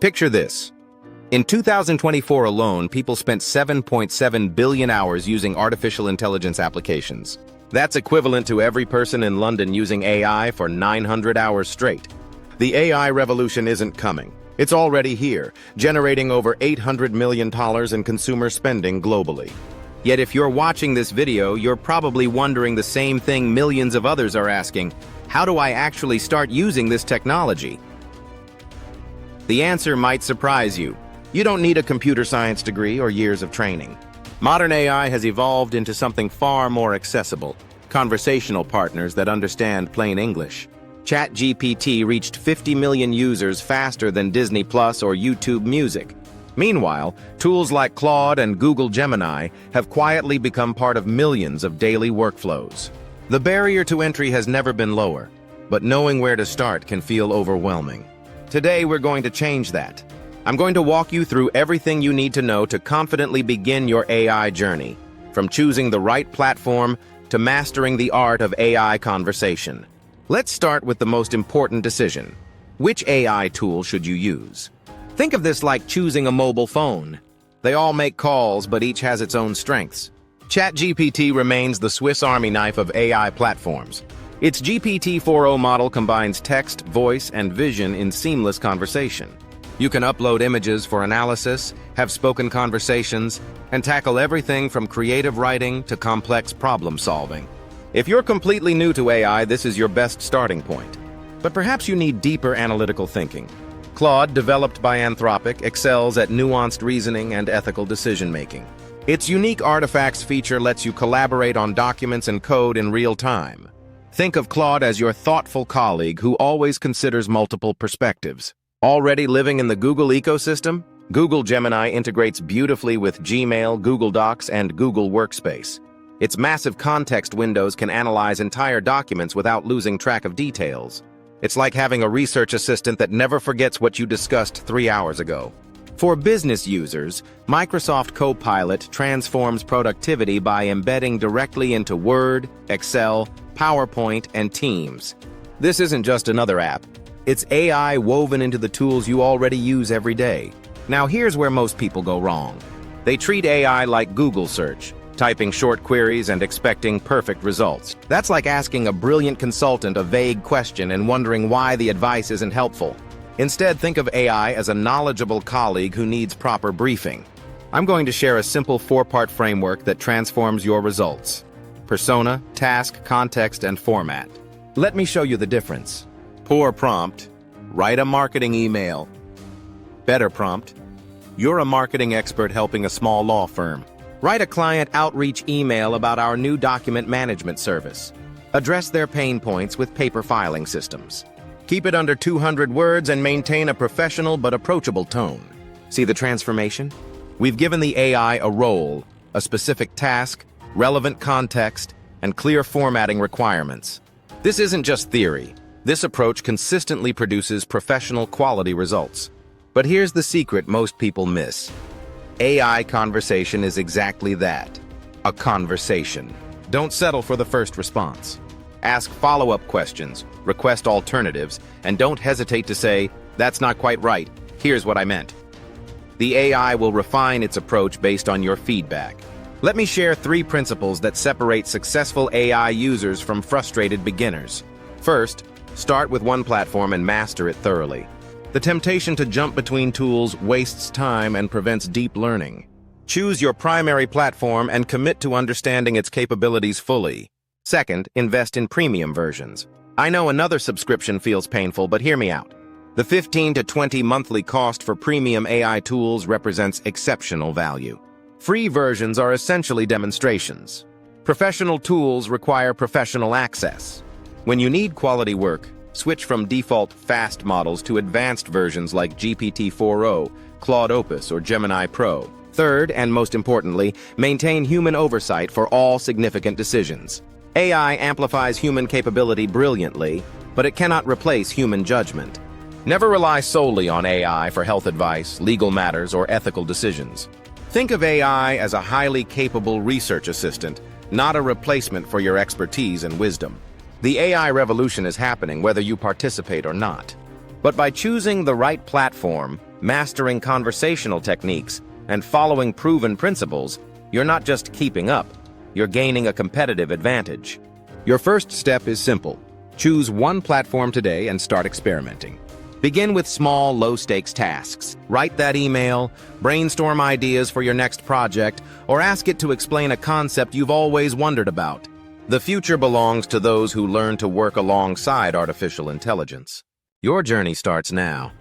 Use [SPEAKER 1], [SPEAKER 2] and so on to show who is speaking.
[SPEAKER 1] Picture this. In 2024 alone, people spent 7.7 billion hours using artificial intelligence applications. That's equivalent to every person in London using AI for 900 hours straight. The AI revolution isn't coming. It's already here, generating over $800 million in consumer spending globally. Yet if you're watching this video, you're probably wondering the same thing millions of others are asking: how do I actually start using this technology? The answer might surprise you. You don't need a computer science degree or years of training. Modern AI has evolved into something far more accessible: conversational partners that understand plain English. ChatGPT reached 50 million users faster than Disney Plus or YouTube Music. Meanwhile, tools like Claude and Google Gemini have quietly become part of millions of daily workflows. The barrier to entry has never been lower, but knowing where to start can feel overwhelming. Today, we're going to change that. I'm going to walk you through everything you need to know to confidently begin your AI journey, from choosing the right platform to mastering the art of AI conversation. Let's start with the most important decision. Which AI tool should you use? Think of this like choosing a mobile phone. They all make calls, but each has its own strengths. ChatGPT remains the Swiss Army knife of AI platforms. Its GPT-4o model combines text, voice, and vision in seamless conversation. You can upload images for analysis, have spoken conversations, and tackle everything from creative writing to complex problem solving. If you're completely new to AI, this is your best starting point. But perhaps you need deeper analytical thinking. Claude, developed by Anthropic, excels at nuanced reasoning and ethical decision-making. Its unique artifacts feature lets you collaborate on documents and code in real time. Think of Claude as your thoughtful colleague who always considers multiple perspectives. Already living in the Google ecosystem, Google Gemini integrates beautifully with Gmail, Google Docs, and Google Workspace. Its massive context windows can analyze entire documents without losing track of details. It's like having a research assistant that never forgets what you discussed 3 hours ago. For business users, Microsoft Copilot transforms productivity by embedding directly into Word, Excel, PowerPoint, and Teams. This isn't just another app. It's AI woven into the tools you already use every day. Now here's where most people go wrong. They treat AI like Google search, typing short queries and expecting perfect results. That's like asking a brilliant consultant a vague question and wondering why the advice isn't helpful. Instead, think of AI as a knowledgeable colleague who needs proper briefing. I'm going to share a simple 4-part framework that transforms your results: persona, task, context, and format. Let me show you the difference. Poor prompt: write a marketing email. Better prompt: you're a marketing expert helping a small law firm. Write a client outreach email about our new document management service. Address their pain points with paper filing systems. Keep it under 200 words and maintain a professional but approachable tone. See the transformation? We've given the AI a role, a specific task, relevant context, and clear formatting requirements. This isn't just theory. This approach consistently produces professional quality results. But here's the secret most people miss. AI conversation is exactly that, a conversation. Don't settle for the first response. Ask follow-up questions, request alternatives, and don't hesitate to say, "That's not quite right. Here's what I meant." The AI will refine its approach based on your feedback. Let me share 3 principles that separate successful AI users from frustrated beginners. First, start with one platform and master it thoroughly. The temptation to jump between tools wastes time and prevents deep learning. Choose your primary platform and commit to understanding its capabilities fully. Second, invest in premium versions. I know another subscription feels painful, but hear me out. The 15 to 20 monthly cost for premium AI tools represents exceptional value. Free versions are essentially demonstrations. Professional tools require professional access. When you need quality work, switch from default fast models to advanced versions like GPT-4o, Claude Opus, or Gemini Pro. Third, and most importantly, maintain human oversight for all significant decisions. AI amplifies human capability brilliantly, but it cannot replace human judgment. Never rely solely on AI for health advice, legal matters, or ethical decisions. Think of AI as a highly capable research assistant, not a replacement for your expertise and wisdom. The AI revolution is happening whether you participate or not. But by choosing the right platform, mastering conversational techniques, and following proven principles, you're not just keeping up, you're gaining a competitive advantage. Your first step is simple. Choose one platform today and start experimenting. Begin with small, low-stakes tasks. Write that email, brainstorm ideas for your next project, or ask it to explain a concept you've always wondered about. The future belongs to those who learn to work alongside artificial intelligence. Your journey starts now.